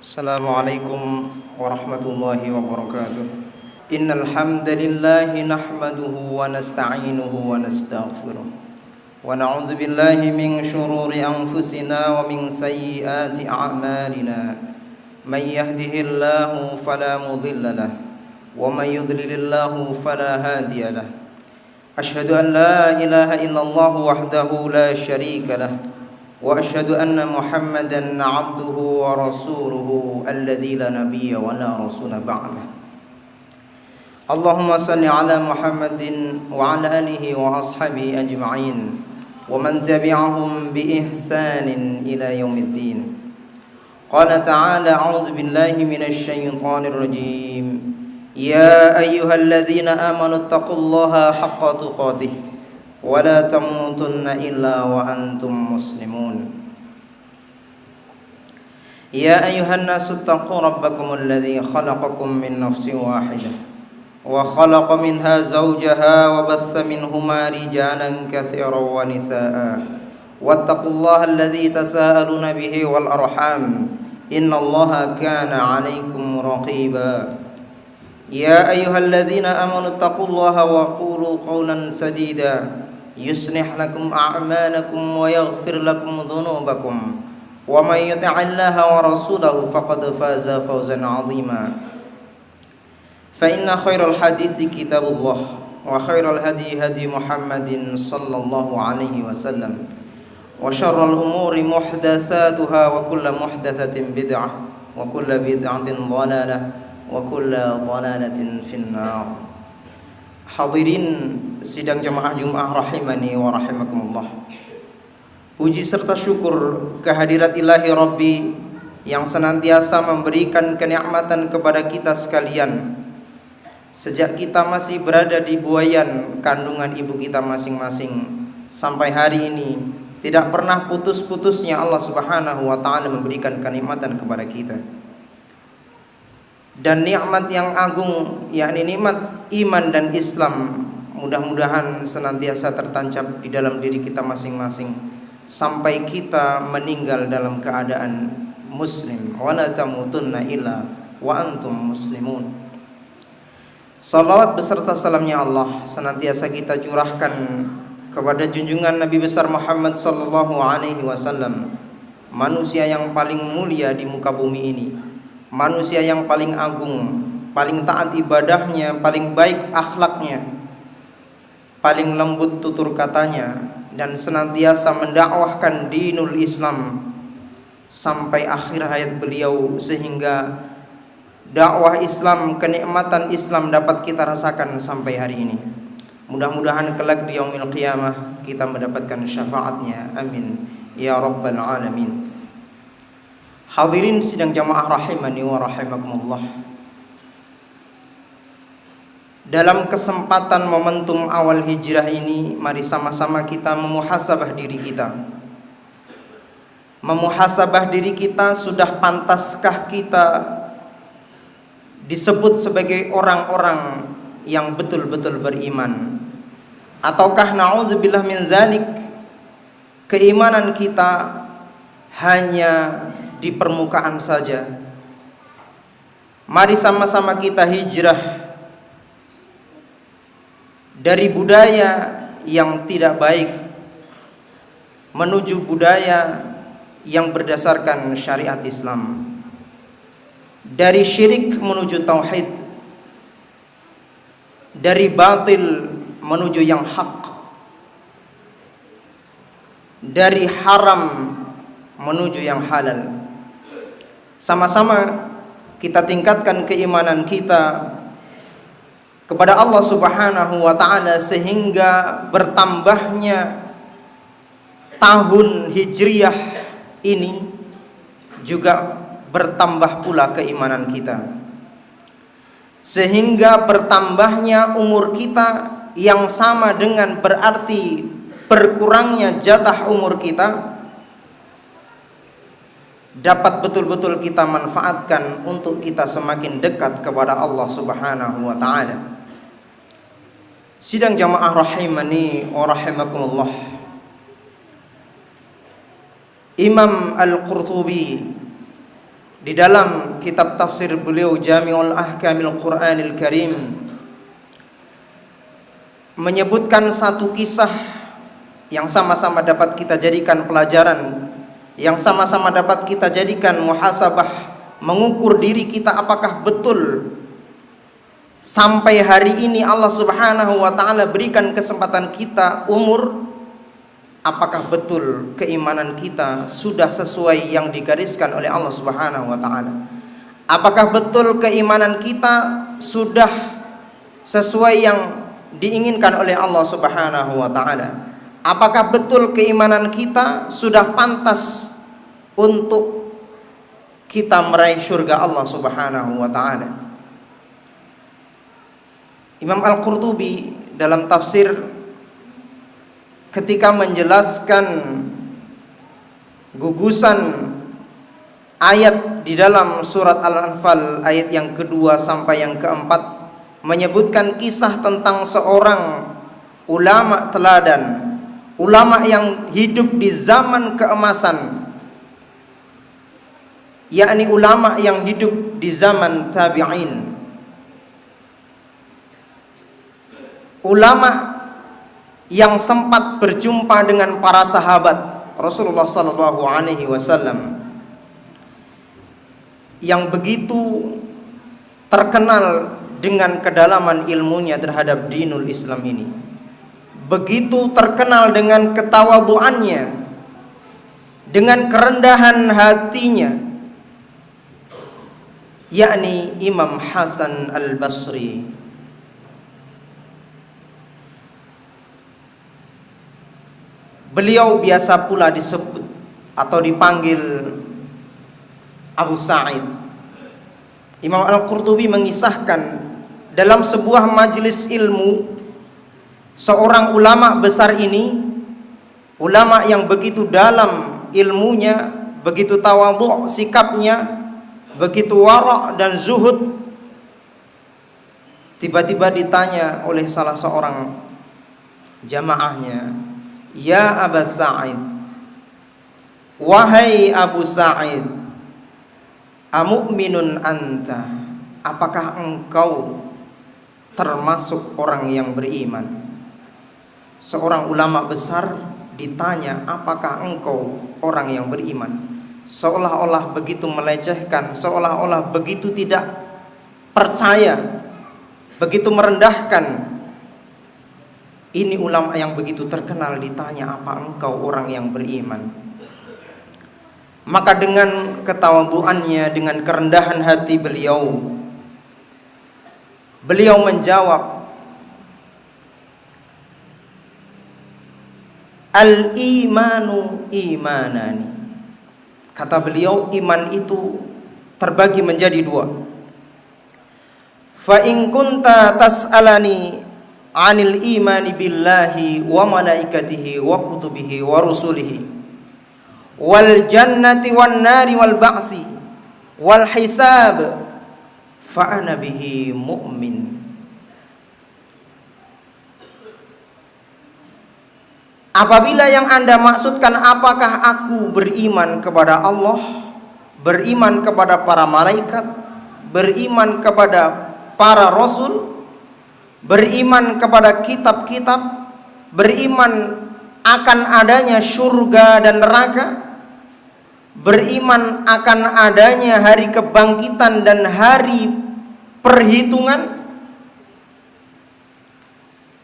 Assalamualaikum warahmatullahi wabarakatuh. Innal hamdalillah nahmaduhu wa nasta'inuhu wa nastaghfiruh. Wa na'udzu billahi min shururi anfusina wa min sayyiati a'malina. May yahdihillahu fala mudilla lahu wa may yudlilillahu fala hadiya lahu. Asyhadu an la ilaha illallah wahdahu la syarika lahu. وأشهد أن محمدا عبده ورسوله الذي لا نبي ولا رسول بعده اللهم صل على محمد وعلى آله وأصحابه أجمعين ومن تبعهم بإحسان إلى يوم الدين قال تعالى أعوذ بالله من الشيطان الرجيم يا أيها الذين آمنوا اتقوا الله حق تقاته ولا تموتن إلا وأنتم مسلمون يا أيها الناس اتقوا ربكم الذي خلقكم من نفس واحدة وخلق منها زوجها وبث منهما رجالا كثيرا ونساء واتقوا الله الذي تساءلون به والأرحام إن الله كان عليكم رقيبا يا أيها الذين آمنوا اتقوا الله وقولوا قولا سديدا يصلح لكم أعمالكم ويغفر لكم ذنوبكم ومن يطع الله ورسوله فقد فاز فوزا عظيما فإن خير الحديث كتاب الله وخير الهدي هدي محمد صلى الله عليه وسلم وشر الأمور محدثاتها وكل محدثة بدعة وكل بدعة ضلالة وكل ضلالة في النار. Hadirin sidang jamaah Jumat rahimani wa rahimakumullah. Puji serta syukur kehadirat ilahi Rabbi yang senantiasa memberikan kenikmatan kepada kita sekalian sejak kita masih berada di buayan kandungan ibu kita masing-masing sampai hari ini. Tidak pernah putus-putusnya Allah Subhanahu wa taala memberikan kenikmatan kepada kita. Dan nikmat yang agung, yakni nikmat iman dan Islam, mudah-mudahan senantiasa tertancap di dalam diri kita masing-masing sampai kita meninggal dalam keadaan muslim. Wa la tamutunna illa wa antum muslimun. Salawat beserta salamnya Allah senantiasa kita curahkan kepada junjungan Nabi besar Muhammad sallallahu alaihi wasallam, manusia yang paling mulia di muka bumi ini, manusia yang paling agung, paling taat ibadahnya, paling baik akhlaknya, paling lembut tutur katanya, dan senantiasa mendakwahkan dinul Islam sampai akhir hayat beliau, sehingga dakwah Islam, kenikmatan Islam dapat kita rasakan sampai hari ini. Mudah-mudahan kelak di yaumil qiyamah kita mendapatkan syafaatnya, amin ya rabbal alamin. Hadirin sidang jamaah rahimani wa rahimakumullah. Dalam kesempatan momentum awal hijrah ini, mari sama-sama kita memuhasabah diri kita. Memuhasabah diri kita, sudah pantaskah kita disebut sebagai orang-orang yang betul-betul beriman? Ataukah na'udzubillah min dzalik, keimanan kita hanya di permukaan saja? Mari sama-sama kita hijrah dari budaya yang tidak baik menuju budaya yang berdasarkan syariat Islam, dari syirik menuju tauhid, dari batil menuju yang hak, dari haram menuju yang halal. Sama-sama kita tingkatkan keimanan kita kepada Allah Subhanahu wa taala sehingga bertambahnya tahun hijriyah ini juga bertambah pula keimanan kita, sehingga bertambahnya umur kita yang sama dengan berarti berkurangnya jatah umur kita dapat betul-betul kita manfaatkan untuk kita semakin dekat kepada Allah Subhanahu wa taala. Sidang jamaah rahimani wa rahimakumullah. Imam Al-Qurtubi di dalam kitab tafsir beliau Jami'ul Ahkamil Qur'anil Karim menyebutkan satu kisah yang sama-sama dapat kita jadikan pelajaran, yang sama-sama dapat kita jadikan muhasabah, mengukur diri kita apakah betul sampai hari ini Allah Subhanahu wa taala berikan kesempatan kita umur, apakah betul keimanan kita sudah sesuai yang digariskan oleh Allah Subhanahu wa taala? Apakah betul keimanan kita sudah sesuai yang diinginkan oleh Allah Subhanahu wa taala? Apakah betul keimanan kita sudah pantas untuk kita meraih surga Allah Subhanahu wa taala? Imam Al-Qurtubi dalam tafsir ketika menjelaskan gugusan ayat di dalam surat Al-Anfal ayat yang kedua sampai yang keempat, menyebutkan kisah tentang seorang ulama teladan, ulama yang hidup di zaman keemasan, yakni ulama yang hidup di zaman tabi'in, ulama yang sempat berjumpa dengan para sahabat Rasulullah sallallahu alaihi wasallam, yang begitu terkenal dengan kedalaman ilmunya terhadap dinul Islam ini, begitu terkenal dengan ketawaduannya, dengan kerendahan hatinya, yakni Imam Hasan Al-Basri. Beliau biasa pula disebut atau dipanggil Abu Sa'id. Imam Al-Qurtubi mengisahkan dalam sebuah majelis ilmu, seorang ulama besar ini, ulama yang begitu dalam ilmunya, begitu tawadhu sikapnya, begitu wara' dan zuhud, tiba-tiba ditanya oleh salah seorang jamaahnya, "Ya Abu Sa'id, wahai Abu Sa'id, amu'minun anta? Apakah engkau termasuk orang yang beriman?" Seorang ulama besar ditanya, "Apakah engkau orang yang beriman?" Seolah-olah begitu melecehkan, seolah-olah begitu tidak percaya, begitu merendahkan. Ini ulama yang begitu terkenal ditanya, "Apa engkau orang yang beriman?" Maka dengan ketawaduannya, dengan kerendahan hati beliau menjawab, "Al-imanu imanani." Kata beliau, iman itu terbagi menjadi dua. "Fa in kunta tas'alani 'anil imani billahi wa malaikatihi wa kutubihi wa rusulihi wal jannati wan nari wal ba'thi wal hisab fa ana bihi mu'min." Apabila yang Anda maksudkan apakah aku beriman kepada Allah, beriman kepada para malaikat, beriman kepada para rasul, beriman kepada kitab-kitab, beriman akan adanya surga dan neraka, beriman akan adanya hari kebangkitan dan hari perhitungan,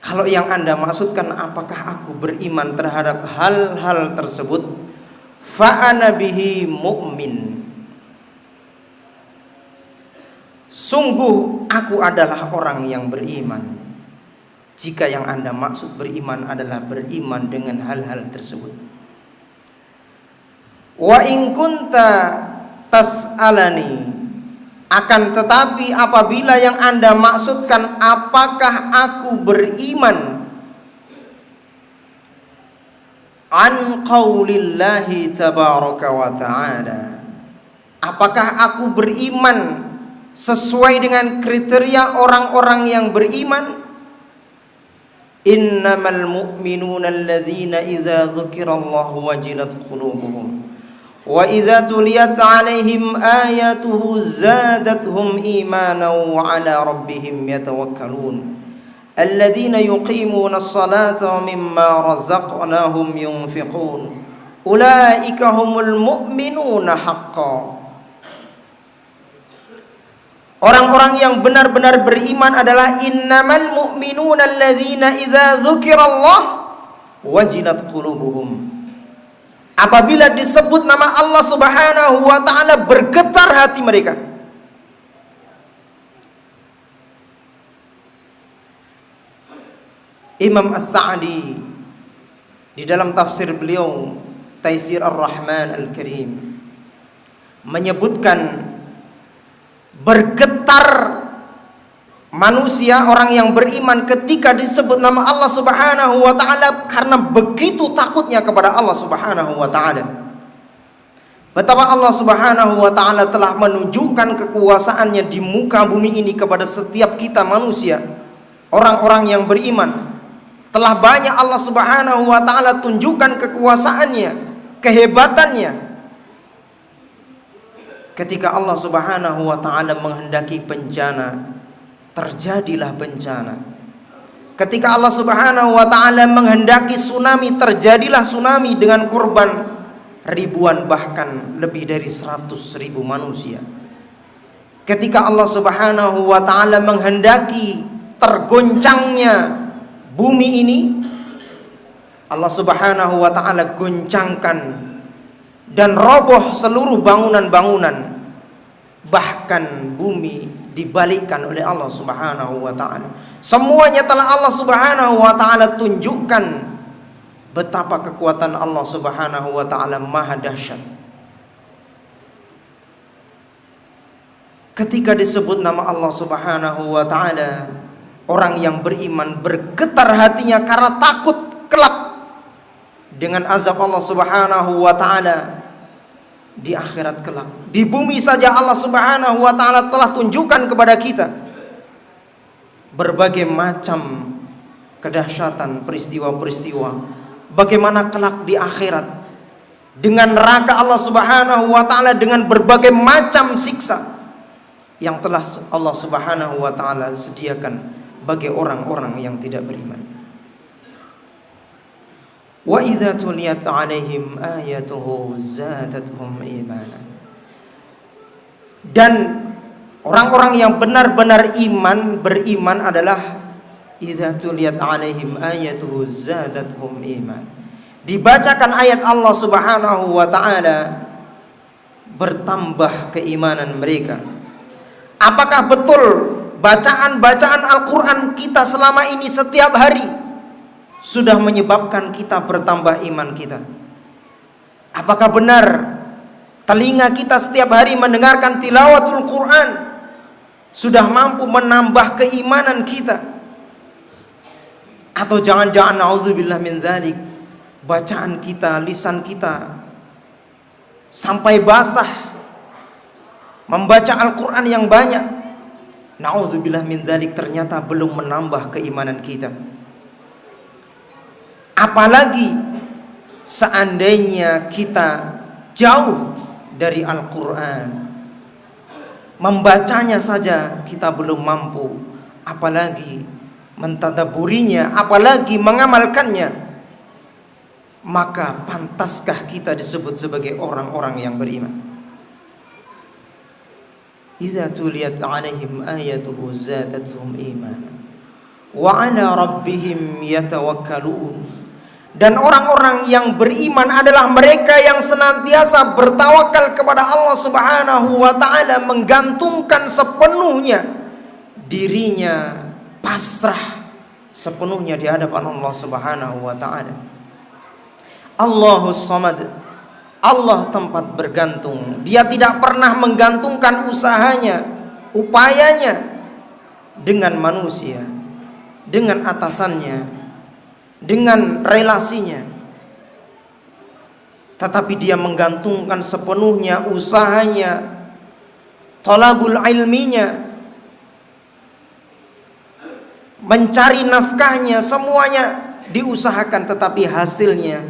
kalau yang Anda maksudkan apakah aku beriman terhadap hal-hal tersebut, fa ana bihi mu'min, sungguh aku adalah orang yang beriman. Jika yang Anda maksud beriman adalah beriman dengan hal-hal tersebut. Wa in kunta tas'alani, akan tetapi apabila yang Anda maksudkan apakah aku beriman an qaulillahi tabaraka wa ta'ala, apakah aku beriman sesuai dengan kriteria orang-orang yang beriman, innamal mu'minuna alladzina idza dzukirallahu wajilat qulubuhum Wa idza tuliyat 'alaihim ayatuhu zadatuhum imanan wa 'ala rabbihim yatawakkalun. Alladzina yuqimuna as-salata wa mimma razaqnahum yunfiqun. Ulaika humul mu'minuna haqqan. Orang-orang yang benar-benar beriman adalah innamal mu'minuna alladzina idza dzukirallah wajilat qulubuhum. Apabila disebut nama Allah Subhanahu wa taala bergetar hati mereka. Imam As-Sa'di di dalam tafsir beliau Taisir Ar-Rahman Al-Karim menyebutkan bergetar manusia orang yang beriman ketika disebut nama Allah Subhanahu wa taala karena begitu takutnya kepada Allah Subhanahu wa taala. Betapa Allah Subhanahu wa taala telah menunjukkan kekuasaannya di muka bumi ini kepada setiap kita manusia, orang-orang yang beriman. Telah banyak Allah Subhanahu wa taala tunjukkan kekuasaannya, kehebatannya. Ketika Allah Subhanahu wa taala menghendaki bencana, terjadilah bencana. Ketika Allah Subhanahu wa taala menghendaki tsunami, terjadilah tsunami dengan korban ribuan bahkan lebih dari 100.000 manusia. Ketika Allah Subhanahu wa taala menghendaki tergoncangnya bumi ini, Allah Subhanahu wa taala goncangkan dan roboh seluruh bangunan-bangunan. Bahkan bumi dibalikkan oleh Allah Subhanahu wa taala. Semuanya telah Allah Subhanahu wa taala tunjukkan betapa kekuatan Allah Subhanahu wa taala maha dahsyat. Ketika disebut nama Allah Subhanahu wa taala, orang yang beriman bergetar hatinya karena takut kelak dengan azab Allah Subhanahu wa taala di akhirat kelak. Di bumi saja Allah Subhanahu wa taala telah tunjukkan kepada kita berbagai macam kedahsyatan peristiwa-peristiwa. Bagaimana kelak di akhirat dengan neraka Allah Subhanahu wa taala dengan berbagai macam siksa yang telah Allah Subhanahu wa taala sediakan bagi orang-orang yang tidak beriman. Wa idza tuliyat 'alaihim ayatuhu zadatuhum imanan. Dan orang-orang yang benar-benar beriman adalah idza tuliyat 'alaihim ayatuhu zadatuhum iman. Dibacakan ayat Allah Subhanahu wa taala, bertambah keimanan mereka. Apakah betul bacaan-bacaan Al-Qur'an kita selama ini setiap hari sudah menyebabkan kita bertambah iman kita? Apakah benar telinga kita setiap hari mendengarkan tilawatul Quran sudah mampu menambah keimanan kita? Atau jangan-jangan naudzubillah min dzalik, bacaan kita, lisan kita sampai basah membaca Al-Quran yang banyak, naudzubillah min dzalik, ternyata belum menambah keimanan kita. Apalagi seandainya kita jauh dari Al-Quran, membacanya saja kita belum mampu, apalagi mentadaburinya, apalagi mengamalkannya. Maka pantaskah kita disebut sebagai orang-orang yang beriman? Idza tuliyat 'alaihim ayatuhu zadatuhum imanan wa 'ala rabbihim yatawakkalun. Dan orang-orang yang beriman adalah mereka yang senantiasa bertawakal kepada Allah Subhanahu wa taala, menggantungkan sepenuhnya dirinya, pasrah sepenuhnya di hadapan Allah Subhanahu wa taala. Allahus Samad, Allah tempat bergantung. Dia tidak pernah menggantungkan usahanya, upayanya dengan manusia, dengan atasannya, dengan relasinya, tetapi dia menggantungkan sepenuhnya usahanya, talabul ilminya, mencari nafkahnya, semuanya diusahakan, tetapi hasilnya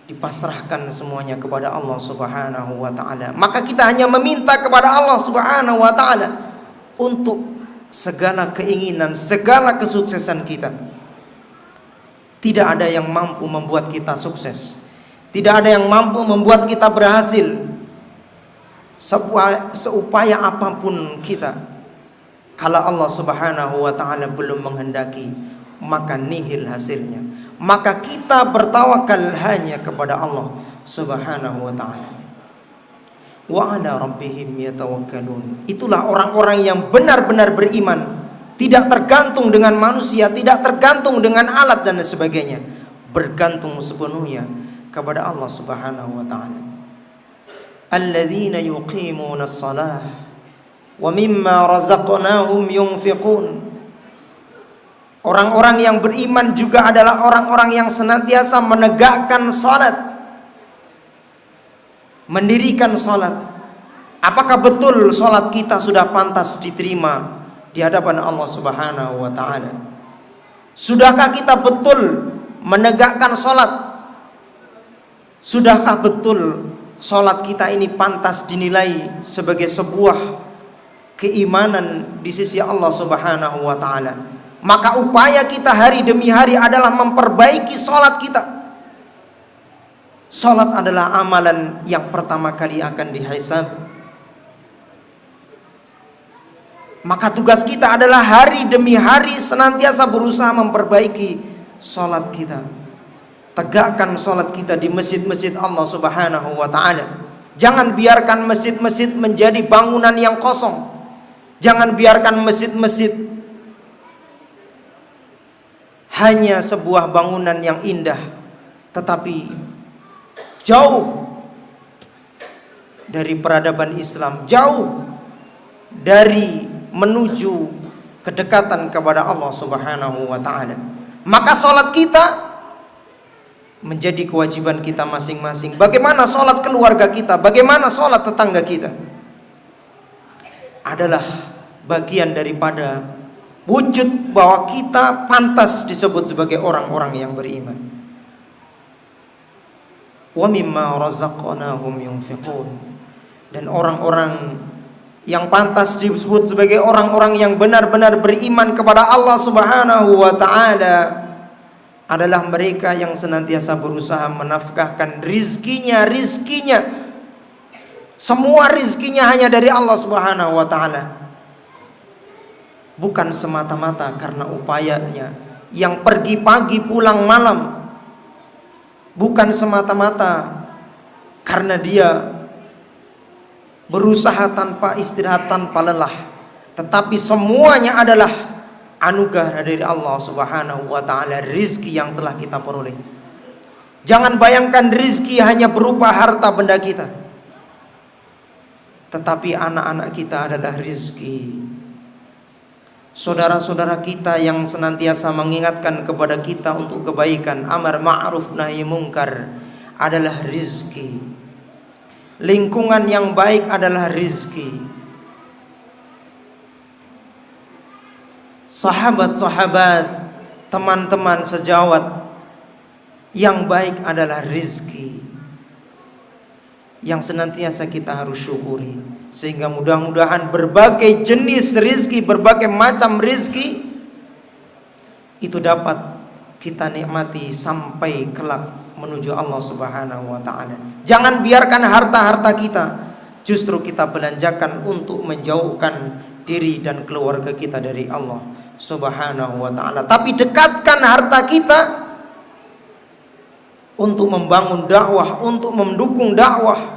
dipasrahkan semuanya kepada Allah Subhanahu wa taala. Maka kita hanya meminta kepada Allah Subhanahu wa taala untuk segala keinginan, segala kesuksesan kita. Tidak ada yang mampu membuat kita sukses. Tidak ada yang mampu membuat kita berhasil. Seupaya apapun kita, kalau Allah Subhanahu wa taala belum menghendaki, maka nihil hasilnya. Maka kita bertawakal hanya kepada Allah Subhanahu wa taala. Wa 'ala rabbihim yatawakkalun. Itulah orang-orang yang benar-benar beriman, tidak tergantung dengan manusia, tidak tergantung dengan alat dan sebagainya, bergantung sepenuhnya kepada Allah Subhanahu wa taala. Alladzina yuqimuna shalah wa mimma razaqnahum yunfiqun. Orang-orang yang beriman juga adalah orang-orang yang senantiasa menegakkan salat, mendirikan salat. Apakah betul salat kita sudah pantas diterima di hadapan Allah Subhanahu wa taala? Sudahkah kita betul menegakkan salat? Sudahkah betul salat kita ini pantas dinilai sebagai sebuah keimanan di sisi Allah Subhanahu wa taala? Maka upaya kita hari demi hari adalah memperbaiki salat kita. Salat adalah amalan yang pertama kali akan dihisab. Maka tugas kita adalah hari demi hari senantiasa berusaha memperbaiki salat kita. Tegakkan salat kita di masjid-masjid Allah Subhanahu wa taala. Jangan biarkan masjid-masjid menjadi bangunan yang kosong. Jangan biarkan masjid-masjid hanya sebuah bangunan yang indah, tetapi jauh dari peradaban Islam, jauh dari menuju kedekatan kepada Allah Subhanahu wa taala. Maka salat kita menjadi kewajiban kita masing-masing. Bagaimana salat keluarga kita, bagaimana salat tetangga kita, adalah bagian daripada wujud bahwa kita pantas disebut sebagai orang-orang yang beriman. Wa mimma razaqnahum yunfiqun. Dan orang-orang yang pantas disebut sebagai orang-orang yang benar-benar beriman kepada Allah Subhanahu wa taala adalah mereka yang senantiasa berusaha menafkahkan rizkinya. Semua rizkinya hanya dari Allah Subhanahu wa taala. Bukan semata-mata karena upayanya yang pergi pagi pulang malam, bukan semata-mata karena dia berusaha tanpa istirahat, tanpa lelah, tetapi semuanya adalah anugerah dari Allah Subhanahu wa taala, rizki yang telah kita peroleh. Jangan bayangkan rizki hanya berupa harta benda kita, tetapi anak-anak kita adalah rizki. Saudara-saudara kita yang senantiasa mengingatkan kepada kita untuk kebaikan, amar ma'ruf nahi mungkar adalah rizki. Lingkungan yang baik adalah rizki. Sahabat-sahabat, teman-teman sejawat yang baik adalah rizki yang senantiasa kita harus syukuri. Sehingga mudah-mudahan berbagai jenis rizki, berbagai macam rizki itu dapat kita nikmati sampai kelak menuju Allah Subhanahu wa ta'ala. Jangan biarkan harta-harta kita justru kita belanjakan untuk menjauhkan diri dan keluarga kita dari Allah Subhanahu wa ta'ala. Tapi dekatkan harta kita untuk membangun dakwah, untuk mendukung dakwah,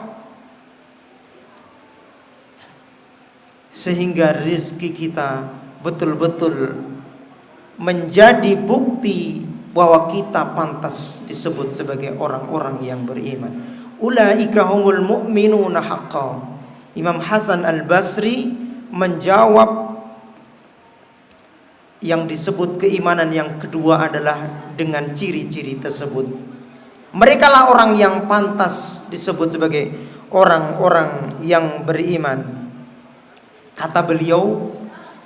sehingga rizki kita betul-betul menjadi bukti bahwa kita pantas disebut sebagai orang-orang yang beriman. Ulaika humul mu'minuna haqqan. Imam Hasan Al-Basri menjawab yang disebut keimanan yang kedua adalah dengan ciri-ciri tersebut. Mereka lah orang yang pantas disebut sebagai orang-orang yang beriman. Kata beliau,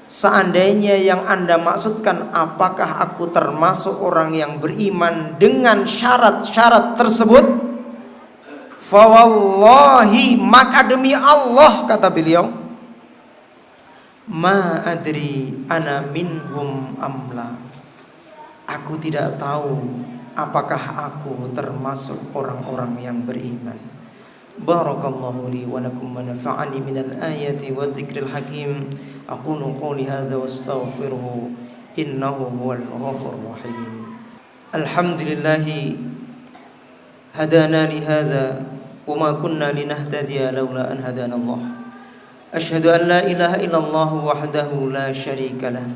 seandainya yang Anda maksudkan apakah aku termasuk orang yang beriman dengan syarat-syarat tersebut, Fawallahi, maka demi Allah, kata beliau, ma adri ana minhum amla, aku tidak tahu apakah aku termasuk orang-orang yang beriman. Barakallahu li wa lakum wa nafa'ani minal ayati wa dzikril hakim. Aqulu qouli hadza wa astaghfiruhu innahu huwal ghafurur rahim. Alhamdulillahi hadana li hadza wa ma kunna linahtadiya laula an hadana Allah. Asyhadu an la ilaha illallah wahdahu la syarika lah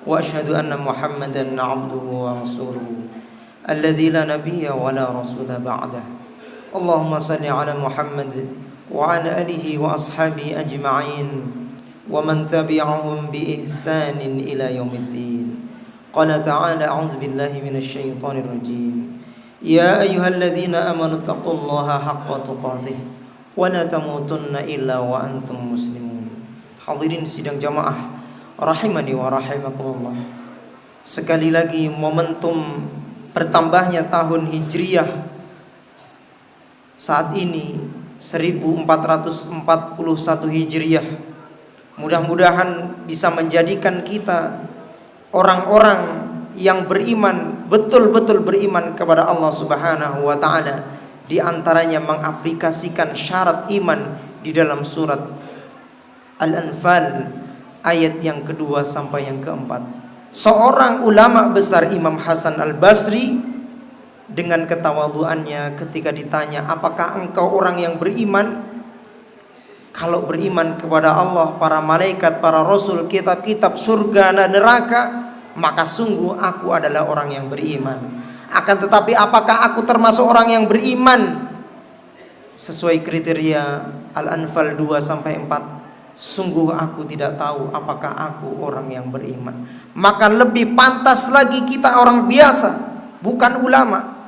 wa asyhadu anna Muhammadan 'abduhu wa rasuluhu alladzi la nabiyya wa la rasula ba'dah. Allahumma salli ala Muhammad wa ala alihi wa ashabihi ajma'in wa man tabi'ahum bi ihsanin ila yaumiddin. Qala ta'ala a'udzu billahi minasy syaithanir rajim. Ya ayyuhalladzina amanu taqullaha haqqa tuqatih wa la tamutunna illa wa antum muslimun. Hadirin sidang jamaah rahimani wa rahimakumullah. Sekali lagi momentum bertambahnya tahun Hijriyah saat ini 1441 Hijriah, mudah-mudahan bisa menjadikan kita orang-orang yang beriman, betul-betul beriman kepada Allah Subhanahu wa taala, di antaranya mengaplikasikan syarat iman di dalam surat Al-Anfal ayat yang kedua sampai yang keempat. Seorang ulama besar, Imam Hasan Al-Basri, dengan ketawaduannya ketika ditanya, apakah engkau orang yang beriman? Kalau beriman kepada Allah, para malaikat, para rasul, kitab-kitab, surga dan neraka, maka sungguh aku adalah orang yang beriman. Akan tetapi apakah aku termasuk orang yang beriman sesuai kriteria Al-Anfal 2-4? Sungguh aku tidak tahu apakah aku orang yang beriman. Maka lebih pantas lagi kita orang biasa, bukan ulama,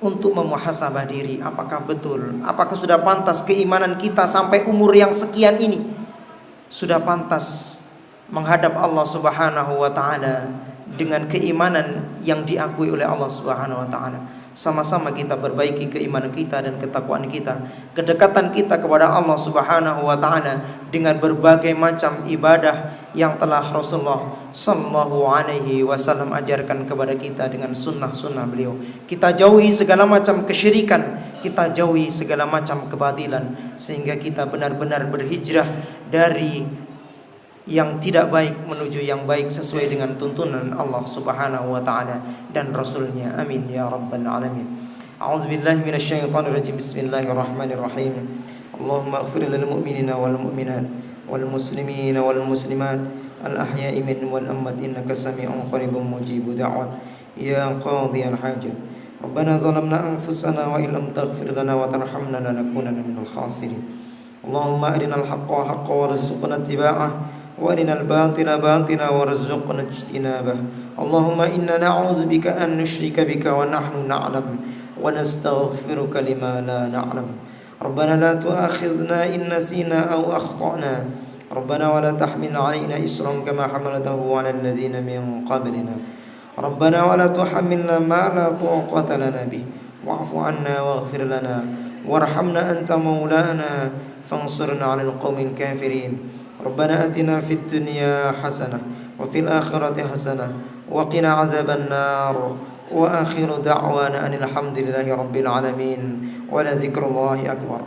untuk memuhasabah diri, apakah betul, apakah sudah pantas keimanan kita sampai umur yang sekian ini sudah pantas menghadap Allah Subhanahu wa taala dengan keimanan yang diakui oleh Allah Subhanahu wa taala. Sama-sama kita perbaiki keimanan kita dan ketakwaan kita, kedekatan kita kepada Allah Subhanahu wa taala dengan berbagai macam ibadah yang telah Rasulullah sallallahu alaihi wasallam ajarkan kepada kita dengan sunnah-sunnah beliau. Kita jauhi segala macam kesyirikan, kita jauhi segala macam kebatilan, sehingga kita benar-benar berhijrah dari yang tidak baik menuju yang baik sesuai dengan tuntunan Allah Subhanahu wa taala dan Rasulnya. Amin ya rabbal alamin. A'udzu billahi minasyaitonir rajim. Bismillahirrahmanirrahim. Allahumma ighfir lil mu'minina wal mu'minat wal muslimina wal muslimat al ahya'i minhum wal amwat innaka samii'un qaribun mujibud da'wat ya qadhiyal hajat. Rabbana zalamna anfusana wa illam taghfir lana wa tarhamna lanakunanna minal khasirin. Allahumma arinal haqqa haqqan warzuqna ittiba'ah وارنا الباطل باطلا وارزقنا اجتنابه. اللهم إنا نعوذ بك أن نشرك بك ونحن نعلم ونستغفرك لما لا نعلم. ربنا لا تؤاخذنا إن نسينا أو أخطأنا. ربنا ولا تحمل علينا إصرا كما حملته على الذين من قبلنا. ربنا ولا تحملنا ما لا طاقة لنا به واعف عنا واغفر لنا وارحمنا أنت مولانا فانصرنا على القوم الكافرين. ربنا آتنا في الدنيا حسنة وفي الآخرة حسنة وقنا عذاب النار وآخر دعوانا أن الحمد لله رب العالمين ولذكر الله أكبر.